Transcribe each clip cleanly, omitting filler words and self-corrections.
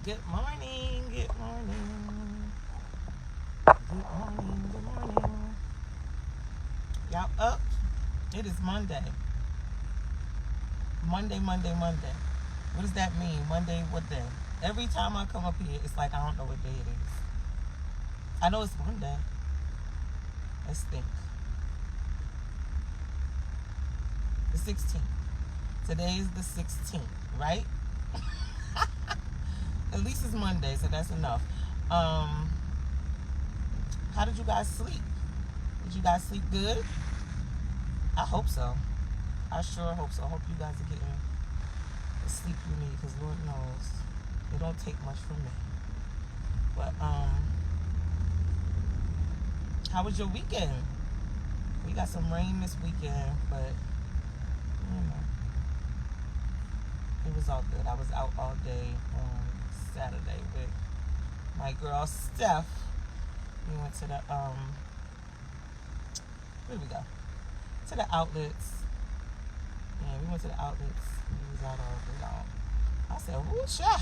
Good morning. Good morning. Good morning. Good morning. Y'all up? It is Monday. Monday. What does that mean? Monday, what day? Every time I come up here, it's like I don't know what day it is. I know it's Monday. Let's think. The 16th. Today is the 16th, right? At least it's Monday, so that's enough. How did you guys sleep? Did you guys sleep good? I hope so. I sure hope so. I hope you guys are getting the sleep you need, because Lord knows it don't take much from me. But how was your weekend? We got some rain this weekend, but it was all good. I was out all day on Saturday with my girl Steph. We went to the where did we go? To the outlets. Yeah, we went to the outlets. We was out all day long. I said, whoo, sha.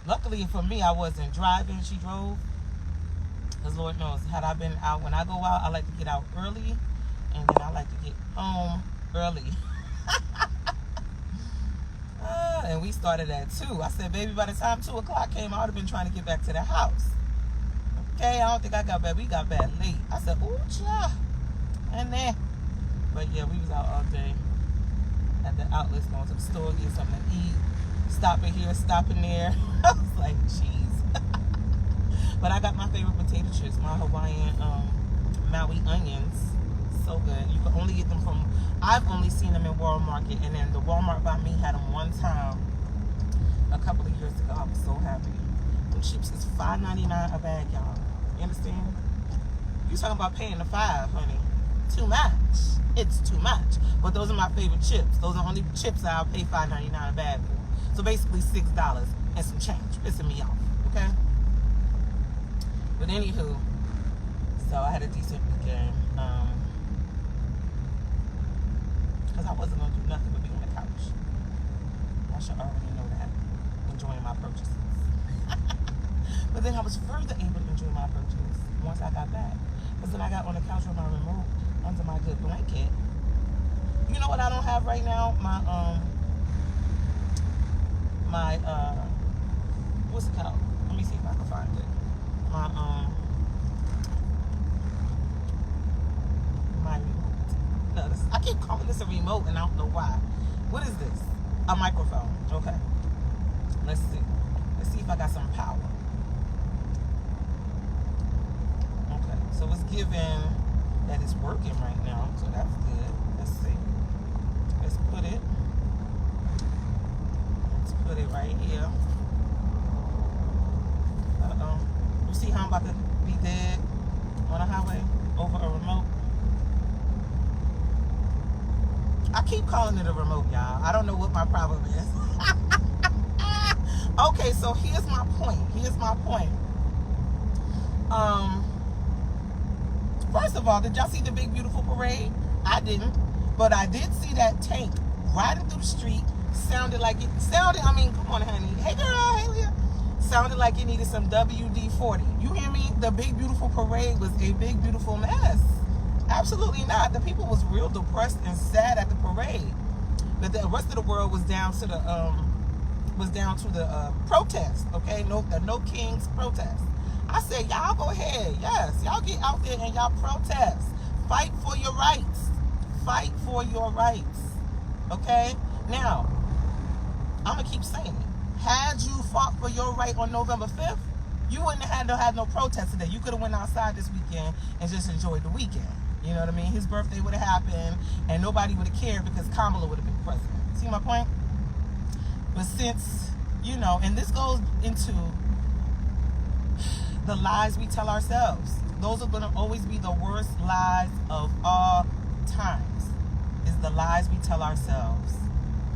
Luckily for me, I wasn't driving. She drove. Because Lord knows, had I been out, when I go out, I like to get out early. And then I like to get home early. And we started at 2. I said, baby, by the time 2 o'clock came, I would have been trying to get back to the house. Okay, I don't think I got back. We got back late. I said, ooh, cha. And then, but yeah, we was out all day at the outlets, going to the store, get something to eat, stopping here, stopping there. I was like, jeez. But I got my favorite potato chips, my Hawaiian Maui onions. So good. You can only get them from, I've only seen them in Walmart, and then the Walmart by me had them one time a couple of years ago. I was so happy. Them chips is $5.99 a bag, y'all. You understand? You talking about paying the $5, honey. Too much. It's too much. But those are my favorite chips. Those are the only chips that I'll pay $5.99 a bag for. So basically $6 and some change. Pissing me off. Okay? But anywho, so I had a decent weekend. Because I wasn't going to do nothing but be on the couch. I should already know that. Enjoying my purchases. But then I was further able to enjoy my purchase once I got back. Because then I got on the couch with my remote under my good blanket. You know what I don't have right now? My what's it called? Let me see if I can find it. My remote. No, I keep calling this a remote and I don't know why. What is this? A microphone. Okay. Let's see. Let's see if I got some power. Okay. So it's given that it's working right now. So that's good. Let's see. Let's put it. Let's put it right here. You see how I'm about to be dead on a highway over a remote? I keep calling it a remote, y'all. I don't know what my problem is. Okay, so here's my point. First of all, did y'all see the big beautiful parade? I didn't, but I did see that tank riding through the street. Come on, honey. Hey, girl. Hey, Leah. Sounded like it needed some WD-40. You hear me? The big beautiful parade was a big beautiful mess. Absolutely not. The people was real depressed and sad at the parade. But the rest of the world was down to the protest. Okay, the No Kings protest. I said, y'all go ahead. Yes, y'all get out there and y'all protest. Fight for your rights. Fight for your rights. Okay. Now, I'm gonna keep saying it. Had you fought for your right on November 5th, you wouldn't have had no protest today. You could have went outside this weekend and just enjoyed the weekend. You know what I mean? His birthday would have happened and nobody would have cared because Kamala would have been president. See my point? But since, and this goes into the lies we tell ourselves. Those are going to always be the worst lies of all times. Is the lies we tell ourselves.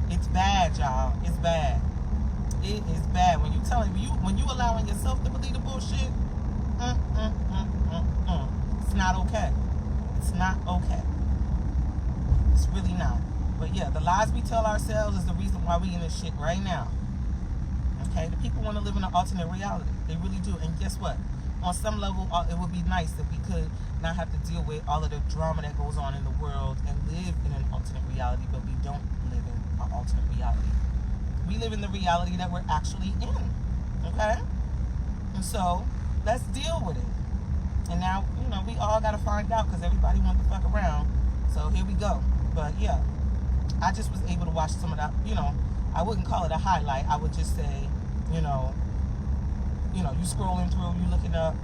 It's bad, y'all. It's bad. It is bad. When you allowing yourself to believe the bullshit, it's not okay. It's not okay. It's really not. But yeah, the lies we tell ourselves is the reason why we in this shit right now. Okay, the people want to live in an alternate reality. They really do. And guess what? On some level, it would be nice if we could not have to deal with all of the drama that goes on in the world and live in an alternate reality, but we don't live in an alternate reality. We live in the reality that we're actually in. Okay? And so, let's deal with it. And now, we all got to find out because everybody wants to fuck around. So, here we go. But, yeah, I just was able to watch some of that, I wouldn't call it a highlight. I would just say, you scrolling through, you looking up,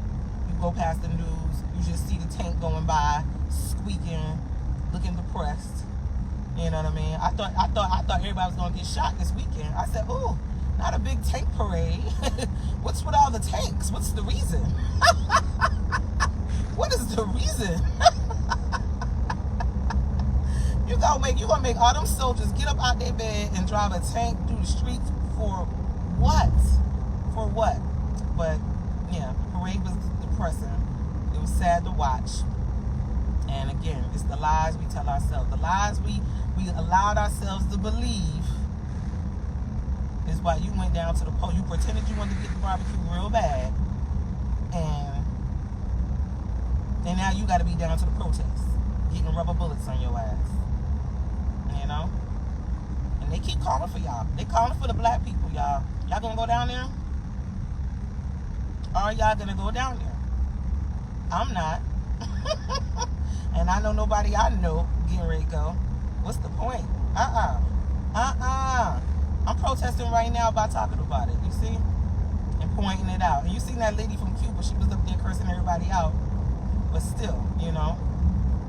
you go past the news, you just see the tank going by, squeaking, looking depressed. You know what I mean? I thought everybody was gonna get shot this weekend. I said, ooh, not a big tank parade. What's with all the tanks? What's the reason? What is the reason? You gonna make all them soldiers get up out their bed and drive a tank through the streets for what? For what? But yeah, the parade was depressing. It was sad to watch. And again, it's the lies we tell ourselves. The lies we allowed ourselves to believe is why you went down to the poll. You pretended you wanted to get the barbecue real bad. And now you got to be down to the protest, getting rubber bullets on your ass. And they keep calling for y'all. They calling for the black people, y'all. Y'all gonna go down there? Are y'all gonna go down there? I'm not. And I know nobody I know getting ready to go. What's the point? I'm protesting right now by talking about it, you see? And pointing it out. And you seen that lady from Cuba, she was up there cursing everybody out. But still,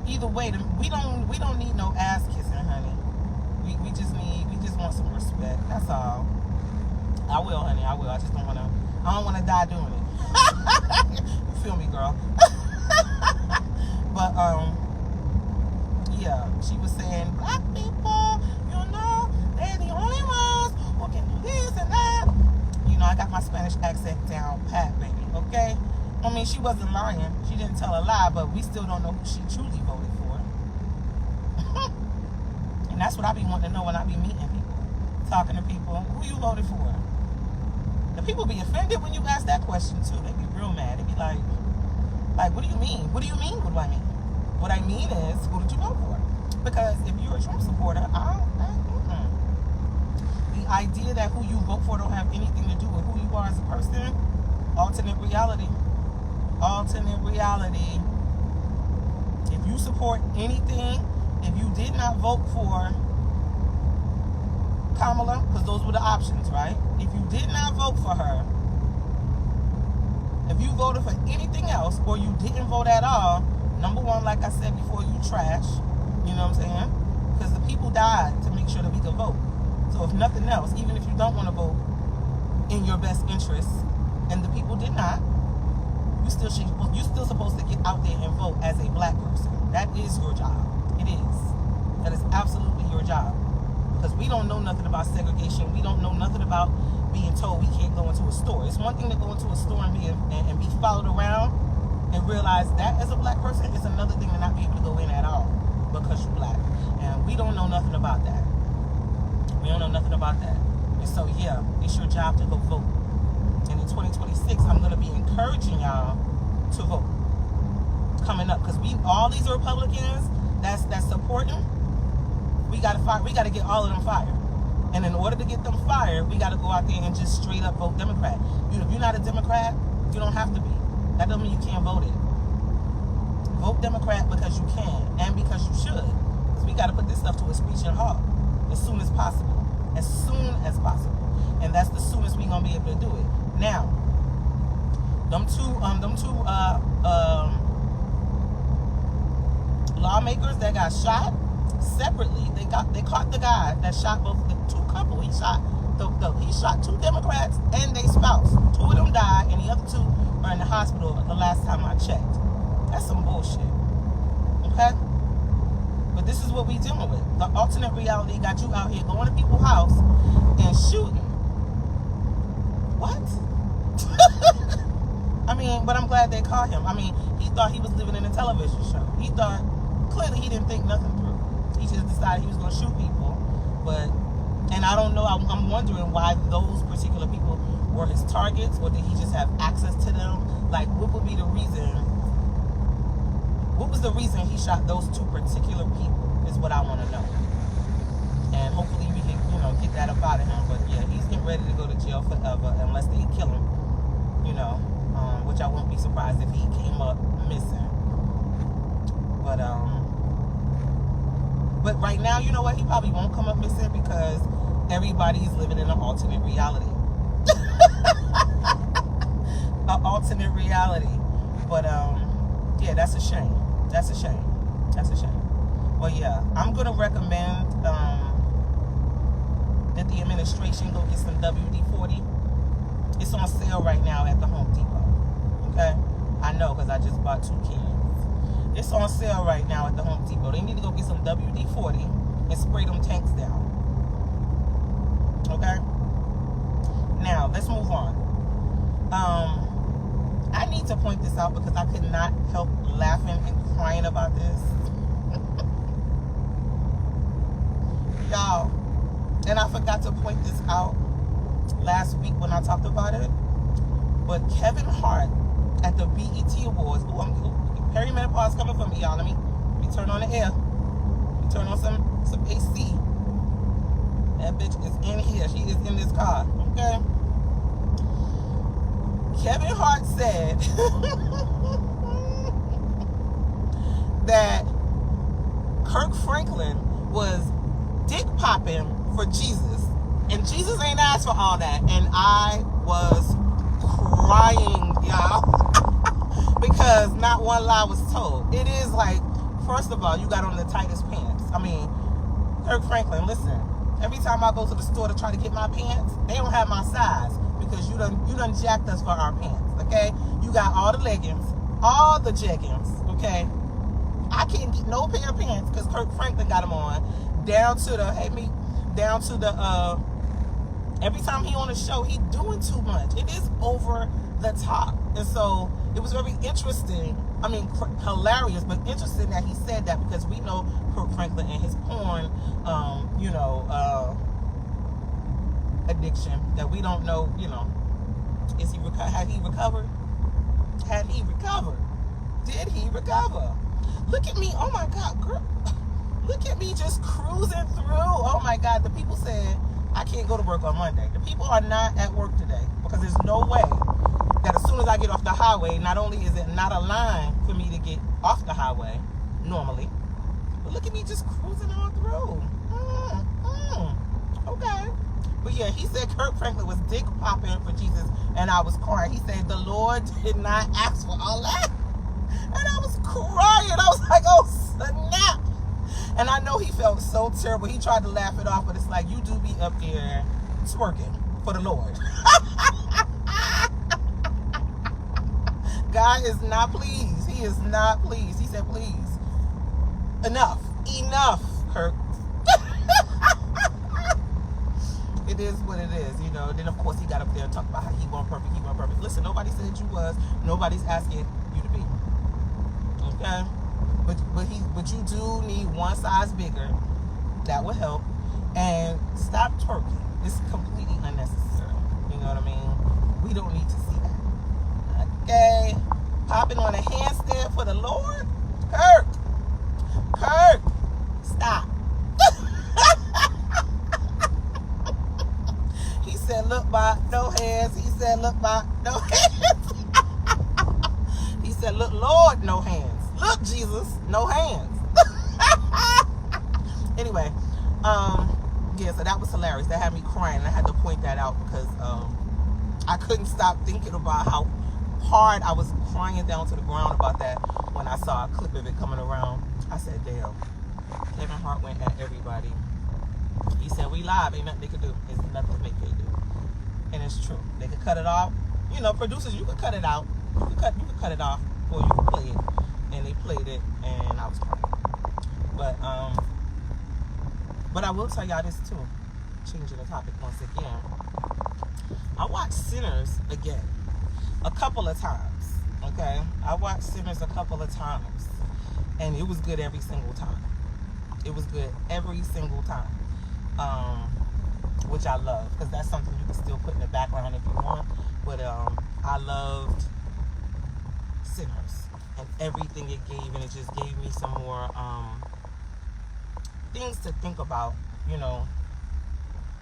either way, we don't need no ass kissing, honey. We just want some respect. That's all. I will, honey. I will. I just don't wanna die doing it. You feel me, girl? But yeah, she was saying black people, they're the only ones who can do this and that. I got my Spanish accent down pat, baby. Okay. I mean, she wasn't lying. She didn't tell a lie, but we still don't know who she truly voted for. And that's what I be wanting to know when I be meeting people, talking to people. Who you voted for? The people be offended when you ask that question, too. They be real mad. They be like, what do you mean? What do you mean? What do I mean? What I mean is, who did you vote for? Because if you're a Trump supporter, the idea that who you vote for don't have anything to do with who you are as a person, alternate reality. Alternate reality. If you support anything, if you did not vote for Kamala, because those were the options, right? If you did not vote for her, if you voted for anything else, or you didn't vote at all, number one, like I said before, you trash. You know what I'm saying? Because the people died to make sure that we could vote. So if nothing else, even if you don't want to vote in your best interest, and the people did not, you're still supposed to get out there and vote as a black person. That is your job. It is. That is absolutely your job. Because we don't know nothing about segregation. We don't know nothing about being told we can't go into a store. It's one thing to go into a store and be followed around and realize that as a black person, it's another thing to not be able to go in at all because you're black. And we don't know nothing about that. We don't know nothing about that. And so, yeah, it's your job to go vote. And in 2026, I'm going to be encouraging y'all to vote coming up, because all these Republicans that's supporting, we got to get all of them fired. And in order to get them fired, we got to go out there and just straight up vote Democrat. If you're not a Democrat, you don't have to be. That doesn't mean you can't vote it. Vote Democrat because you can and because you should. Because we got to put this stuff to a screeching halt as soon as possible. As soon as possible. And that's the soonest we're going to be able to do it. Now, them two lawmakers that got shot separately, they caught the guy that shot both the two couple. He shot two Democrats and their spouse. Two of them died, and the other two are in the hospital. The last time I checked, that's some bullshit. Okay, but this is what we dealing with. The alternate reality got you out here going to people's house and shooting. What? I mean, but I'm glad they caught him. I mean, he thought he was living in a television show. He thought, clearly he didn't think nothing through. He just decided he was going to shoot people. And I don't know. I'm wondering why those particular people were his targets, or did he just have access to them? Like, what would be the reason? What was the reason he shot those two particular people is what I want to know. And hopefully we can, get that up out of him. But yeah, he's getting ready to go to jail forever unless they kill him, which I wouldn't be surprised if he came up missing. But right now, you know what? He probably won't come up missing because everybody's living in an alternate reality. An alternate reality. But yeah, that's a shame. That's a shame. That's a shame. Well, yeah, I'm gonna recommend that the administration go get some WD-40. It's on sale right now at the Home Depot. Okay, I know because I just bought 2 cans. It's on sale right now at the Home Depot. They need to go get some WD-40 and spray them tanks down. Okay. Now let's move on. I need to point this out because I could not help laughing and crying about this. Y'all, and I forgot to point this out last week when I talked about it, but Kevin Hart at the BET Awards, perimenopause coming for me, y'all. Let me turn on the air. Let me turn on some AC. That bitch is in here. She is in this car. Okay. Kevin Hart said that Kirk Franklin was dick popping for Jesus, and Jesus ain't asked for all that, and I was crying, y'all, because not one lie was told. It is like, first of all, you got on the tightest pants. I mean, Kirk Franklin, listen, every time I go to the store to try to get my pants, they don't have my size because you done jacked us for our pants, okay? You got all the leggings, all the jeggings, okay? I can't get no pair of pants because Kirk Franklin got them on, down to the, every time he on a show, he doing too much. It is over the top. And so it was very interesting. I mean, hilarious, but interesting that he said that because we know Kirk Franklin and his porn, addiction that we don't know, had he recovered? Had he recovered? Did he recover? Look at me. Oh my God, girl. Look at me just cruising through. Oh my God. The people said I can't go to work on Monday. The people are not at work today because there's no way that as soon as I get off the highway, not only is it not a line for me to get off the highway normally, but look at me just cruising on through. Okay. But yeah, he said Kirk Franklin was dick popping for Jesus, and I was crying. He said the Lord did not ask for all that. And I was crying. I was like, oh, snap. And I know he felt so terrible. He tried to laugh it off, but it's like, you do be up there twerking for the Lord. God is not pleased. He is not pleased. He said, please, enough, Kirk. It is what it is, Then, of course, he got up there and talked about how he wasn't perfect. Listen, nobody said you was. Nobody's asking you to be. Okay? But you do need one size bigger. That would help. And stop twerking. It's completely unnecessary. You know what I mean? We don't need to see that. Okay? Popping on a handstand for the Lord? Kirk, stop. He said, look, my no hands. He said, look, my no hands. He said, look, Lord, no hands. Look, Jesus, no hands. Anyway, yeah, so that was hilarious. That had me crying. I had to point that out because I couldn't stop thinking about how hard I was crying down to the ground about that when I saw a clip of it coming around. I said, damn, Kevin Hart went at everybody. He said, we live, ain't nothing they could do. There's nothing they could do. And it's true. They could cut it off. Producers, you could cut it out. You could cut it off, or you could play it. And they played it, and I was crying. But I will tell y'all this too. Changing the topic once again. I watched Sinners again a couple of times. Okay, I watched Sinners a couple of times, and it was good every single time. It was good every single time. which I love, because that's something you can still put in the background if you want. But I loved Sinners and everything it gave, and it just gave me some more things to think about, you know,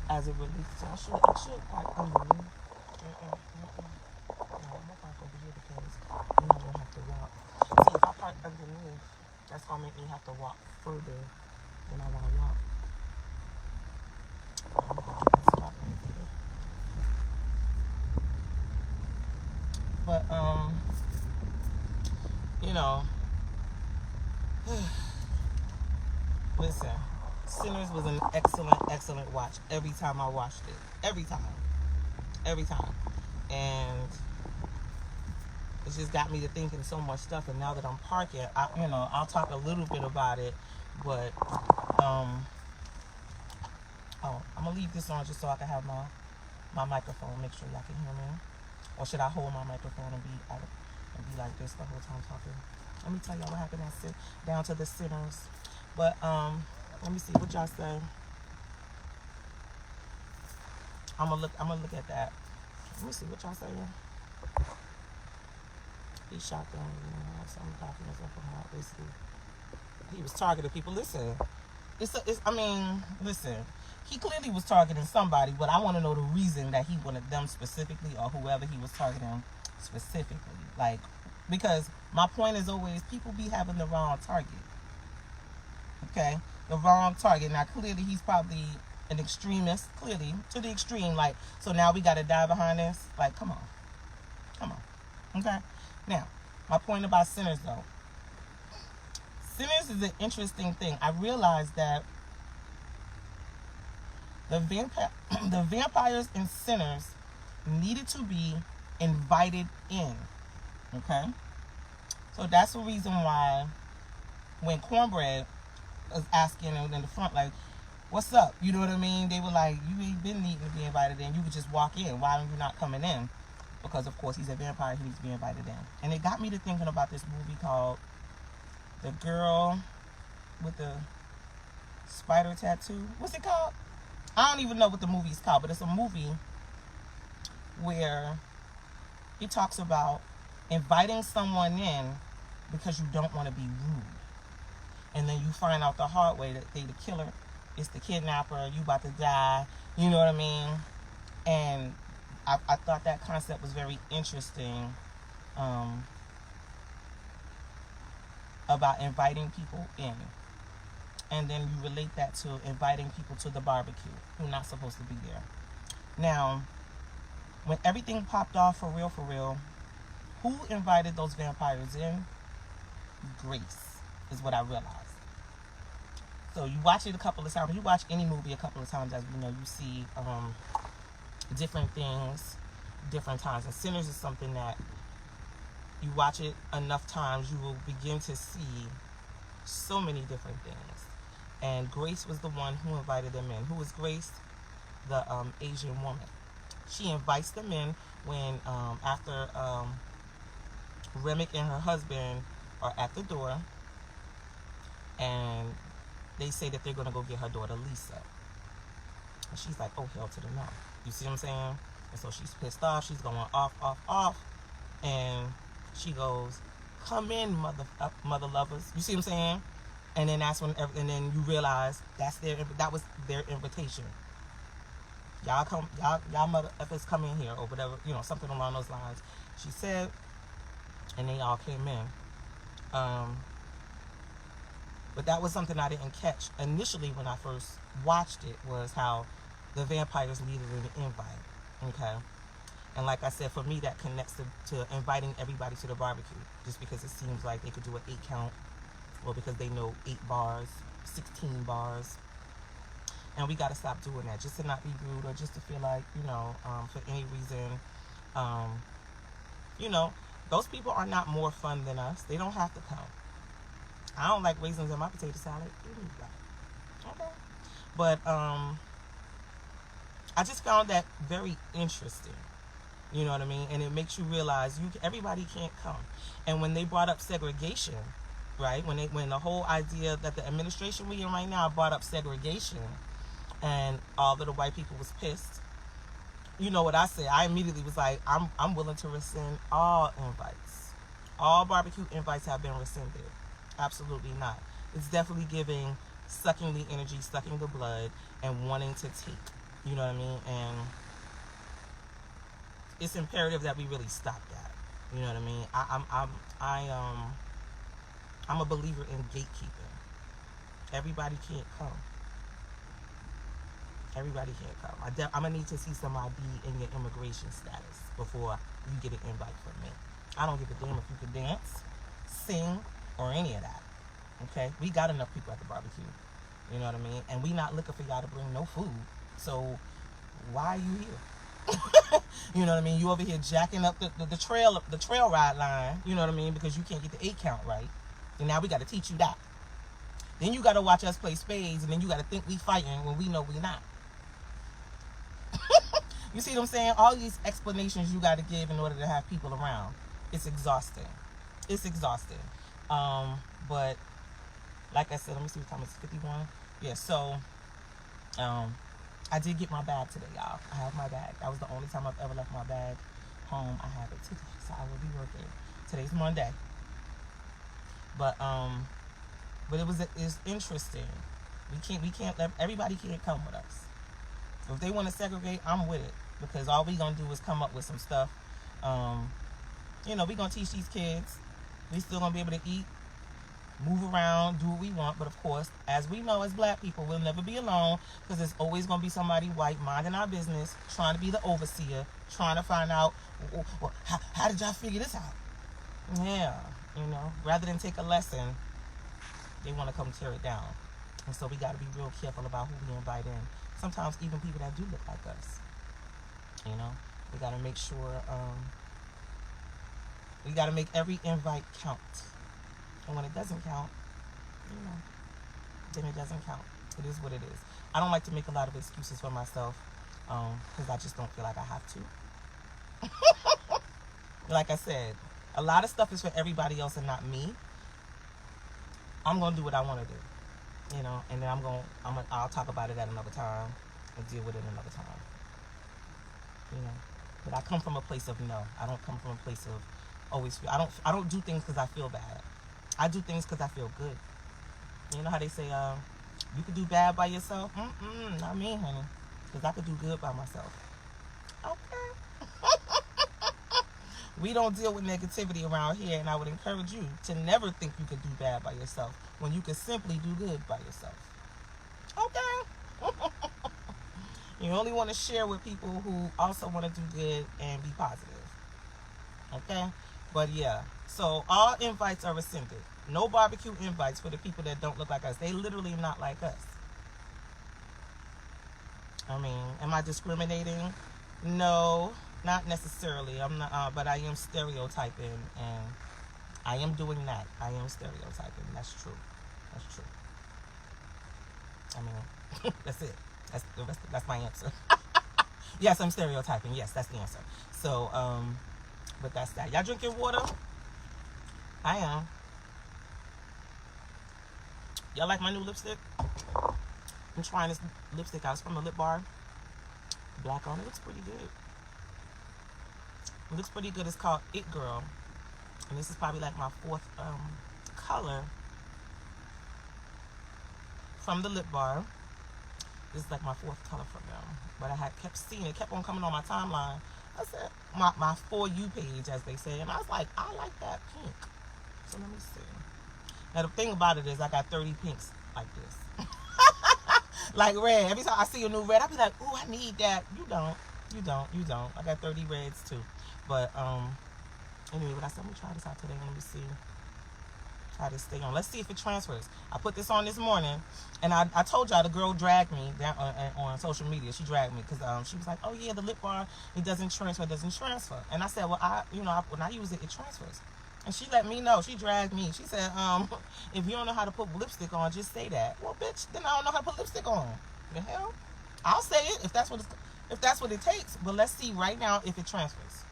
as it relates to. I should park underneath. No, I'm gonna park over here because I'm not gonna have to walk. See, if I park underneath, that's gonna make me have to walk further than I want to walk. I'm gonna get that spot right there. But you know, listen, Sinners was an excellent watch every time I watched it. Every time. And it's just got me to thinking so much stuff. And now that I'm parking, I'll talk a little bit about it. But I'm gonna leave this on just so I can have my microphone. Make sure y'all can hear me. Or should I hold my microphone and be like this the whole time talking? Let me tell y'all what happened down to the Sinners. But let me see what y'all say. I'm gonna look at that. Let me see what y'all saying. He shot down, some documents up from Hart. Basically, he was targeting people. Listen, listen. He clearly was targeting somebody, but I want to know the reason that he wanted them specifically, or whoever he was targeting specifically. Like, because my point is always, people be having the wrong target. Okay, the wrong target. Now, clearly, he's probably an extremist. Clearly, to the extreme. Like, so now we got to die behind this. Like, come on. Okay. Now, my point about Sinners, though. Sinners is an interesting thing. I realized that the vampires in Sinners needed to be invited in. Okay? So that's the reason why when Cornbread was asking in the front, like, what's up? You know what I mean? They were like, you ain't been needing to be invited in. You could just walk in. Why are you not coming in? Because, of course, he's a vampire. He needs to be invited in. And it got me to thinking about this movie called The Girl with the Spider Tattoo. What's it called? I don't even know what the movie's called, but it's a movie where he talks about inviting someone in because you don't want to be rude. And then you find out the hard way that they the killer, it's the kidnapper, you about to die, you know what I mean? And I thought that concept was very interesting, about inviting people in. And then you relate that to inviting people to the barbecue who are not supposed to be there. Now, when everything popped off for real, who invited those vampires in? Grace, is what I realized. So you watch it a couple of times. You watch any movie a couple of times, as we know, you see different things, different times. And Sinners is something that you watch it enough times, you will begin to see so many different things. And Grace was the one who invited them in. Who was Grace? The Asian woman. She invites them in when after Remick and her husband are at the door, and they say that they're going to go get her daughter Lisa. And she's like, oh, hell to the no. You see what I'm saying? And so she's pissed off. She's going off. And she goes, come in, mother lovers. You see what I'm saying? And then that's when, and then you realize that was their invitation. Y'all mother effers come in here, or whatever, something along those lines. She said, and they all came in. But that was something I didn't catch initially when I first watched it, was how the vampires needed an invite. Okay. And like I said, for me, that connects to inviting everybody to the barbecue, just because it seems like they could do an 8 count. Well, because they know 8 bars, 16 bars. And we got to stop doing that, just to not be rude, or just to feel like, for any reason, those people are not more fun than us. They don't have to come. I don't like raisins in my potato salad. Okay. But I just found that very interesting. You know what I mean? And it makes you realize everybody can't come. And when they brought up segregation, right? When the whole idea that the administration we in right now brought up segregation, and all of the white people was pissed. You know what I said? I immediately was like, I'm willing to rescind all invites. All barbecue invites have been rescinded. Absolutely not. It's definitely giving, sucking the energy, sucking the blood, and wanting to take. You know what I mean? And it's imperative that we really stop that. You know what I mean? I'm a believer in gatekeeping. Everybody can't come. Everybody can't come. I'm gonna need to see some ID in your immigration status before you get an invite from me. I don't give a damn if you can dance, sing, or any of that. Okay? We got enough people at the barbecue. You know what I mean? And we not looking for y'all to bring no food. So why are you here? You know what I mean? You over here jacking up the trail ride line. You know what I mean? Because you can't get the 8 count right. And now we got to teach you that. Then you got to watch us play spades, and then you got to think we fighting when we know we not. You see what I'm saying? All these explanations you got to give in order to have people around. It's exhausting. It's exhausting. But like I said, let me see what time it's 51. Yeah, so I did get my bag today, y'all. I have my bag. That was the only time I've ever left my bag home. I have it today, so I will be working. Today's Monday. But it's interesting. We can't let everybody can't come with us. If they want to segregate, I'm with it, because all we gonna do is come up with some stuff. We gonna teach these kids. We still gonna be able to eat, move around, do what we want. But of course, as we know, as black people, we'll never be alone, because there's always gonna be somebody white minding our business, trying to be the overseer, trying to find out, well, how did y'all figure this out? Yeah, rather than take a lesson, they want to come tear it down. And so we got to be real careful about who we invite in. Sometimes even people that do look like us. We got to make sure, we got to make every invite count. And when it doesn't count, then it doesn't count. It is what it is. I don't like to make a lot of excuses for myself, because I just don't feel like I have to. Like I said, a lot of stuff is for everybody else and not me. I'm going to do what I want to do. And then I'll talk about it at another time and deal with it another time. But I come from a place of no. I don't come from a place of always feel. I don't do things because I feel bad. I do things because I feel good. You know how they say, you could do bad by yourself? Not me, honey. Because I could do good by myself. Okay. We don't deal with negativity around here, and I would encourage you to never think you could do bad by yourself when you could simply do good by yourself. Okay? You only want to share with people who also want to do good and be positive. Okay? But yeah, so all invites are rescinded. No barbecue invites for the people that don't look like us. They literally not like us. I mean, am I discriminating? No, not necessarily. I'm not, but I am stereotyping, and I am doing that. I am stereotyping. That's true. That's true. I mean, that's it. That's my answer. Yes, I'm stereotyping. Yes, that's the answer. So, but that's that. Y'all drinking water? I am. Y'all like my new lipstick? I'm trying this lipstick out. It's from the Lip Bar. Black on it. Looks pretty good. It looks pretty good. It's called It Girl. And this is probably like my 4th color from the Lip Bar. This is like my 4th color from them. But I had kept seeing it. Kept on coming on my timeline. I said, my For You page, as they say. And I was like, I like that pink. So let me see. Now the thing about it is I got 30 pinks like this. Like red. Every time I see a new red, I be like, ooh, I need that. You don't. I got 30 reds too. But anyway, what I said, let me try this out today. Let me see. Try to stay on. Let's see if it transfers. I put this on this morning, and I told y'all the girl dragged me down on social media. She dragged me because she was like, oh yeah, the Lip Bar, it doesn't transfer. And I said, well, when I use it, it transfers. And she let me know. She dragged me. She said, if you don't know how to put lipstick on, just say that. Well, bitch, then I don't know how to put lipstick on. The hell? I'll say it if that's what it takes. But let's see right now if it transfers.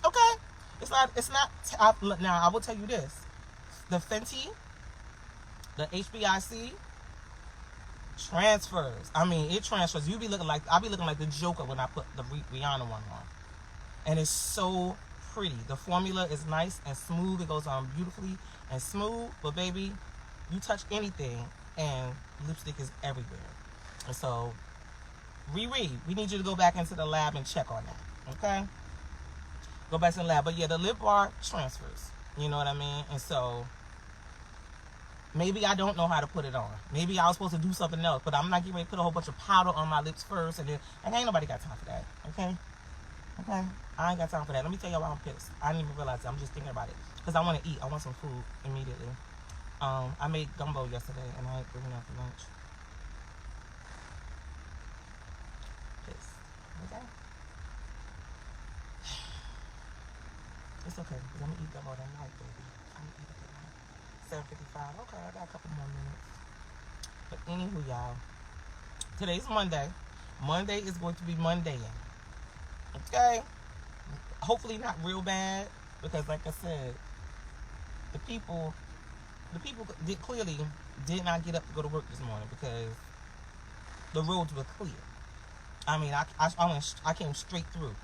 Okay. It's not. Now I will tell you this: the Fenty The HBIC transfers. I mean, it transfers. I'll be looking like the Joker when I put the Rihanna one on. And it's so pretty. The formula is nice and smooth. It goes on beautifully and smooth. But baby, you touch anything and lipstick is everywhere. And so, Riri, we need you to go back into the lab and check on that. Okay? Go back to the lab. But yeah, the lip bar transfers. You know what I mean? And so, maybe I don't know how to put it on. Maybe I was supposed to do something else. But I'm not getting ready to put a whole bunch of powder on my lips first. And ain't nobody got time for that. Okay? Okay? I ain't got time for that. Let me tell y'all why I'm pissed. I didn't even realize it. I'm just thinking about it. Because I want to eat. I want some food immediately. I made gumbo yesterday. And I ain't bringing out for lunch. Pissed. Okay? It's okay. Because I'm going to eat gumbo that night, baby. I'm going to eat it tonight. 7:55. Okay, I got a couple more minutes. But anywho, y'all. Today's Monday. Monday is going to be Mondaying. Okay? Hopefully not real bad. Because like I said, the people clearly did not get up to go to work this morning because the roads were clear. I mean, I came straight through.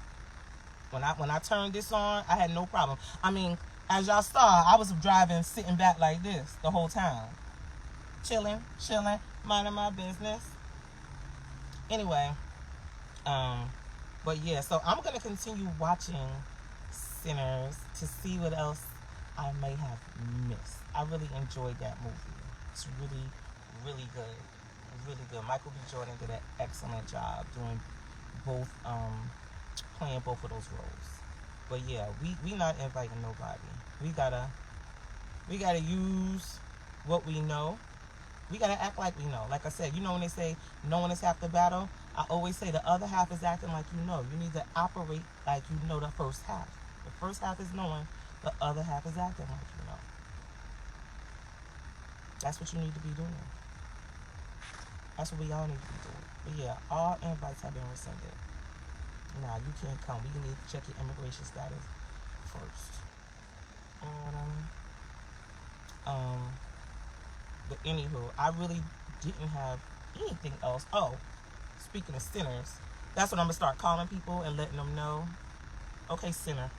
When I turned this on, I had no problem. I mean, as y'all saw, I was driving, sitting back like this the whole time. Chilling, minding my business. Anyway, but yeah, so I'm going to continue watching Sinners to see what else I may have missed. I really enjoyed that movie. It's really, really good. Really good. Michael B. Jordan did an excellent job doing both, playing both of those roles. But yeah, we not inviting nobody. We gotta use what we know. We gotta act like we know. Like I said, you know when they say knowing is half the battle, I always say the other half is acting like you know. You need to operate like you know the first half. The first half is knowing, the other half is acting like you know. That's what you need to be doing. That's what we all need to be doing. But yeah, all invites have been rescinded. Nah, you can't come. We need to check your immigration status first. But anywho, I really didn't have anything else. Oh, speaking of sinners, that's what I'm gonna start calling people and letting them know. Okay, sinner.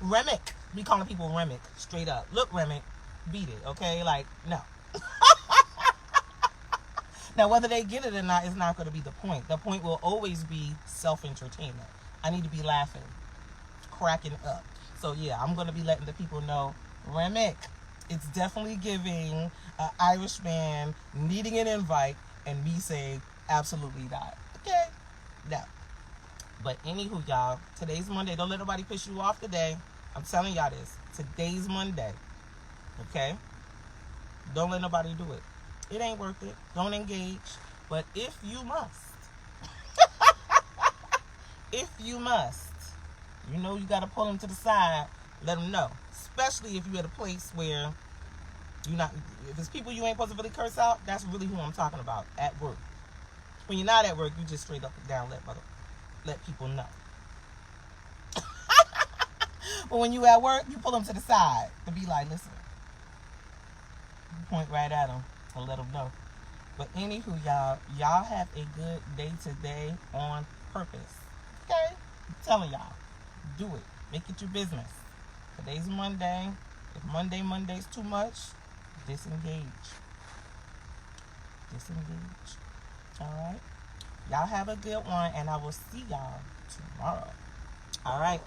Remick. We calling people Remick straight up. Look, Remick, beat it. Okay, like no. Now, whether they get it or not is not going to be the point. The point will always be self-entertainment. I need to be laughing, cracking up. So, yeah, I'm going to be letting the people know, Remick, it's definitely giving an Irishman needing an invite and me saying, absolutely not. Okay? No. But anywho, y'all, today's Monday. Don't let nobody piss you off today. I'm telling y'all this. Today's Monday. Okay? Don't let nobody do it. It ain't worth it. Don't engage. But if you must, you know you got to pull them to the side. Let them know. Especially if you're at a place where if it's people you ain't supposed to really curse out, that's really who I'm talking about at work. When you're not at work, you just straight up and down let people know. But when you at work, you pull them to the side to be like, listen. You point right at them. To let them know. But anywho, y'all have a good day today on purpose. Okay? I'm telling y'all. Do it. Make it your business. Today's Monday. If Monday's too much, disengage. Alright? Y'all have a good one, and I will see y'all tomorrow. Alright?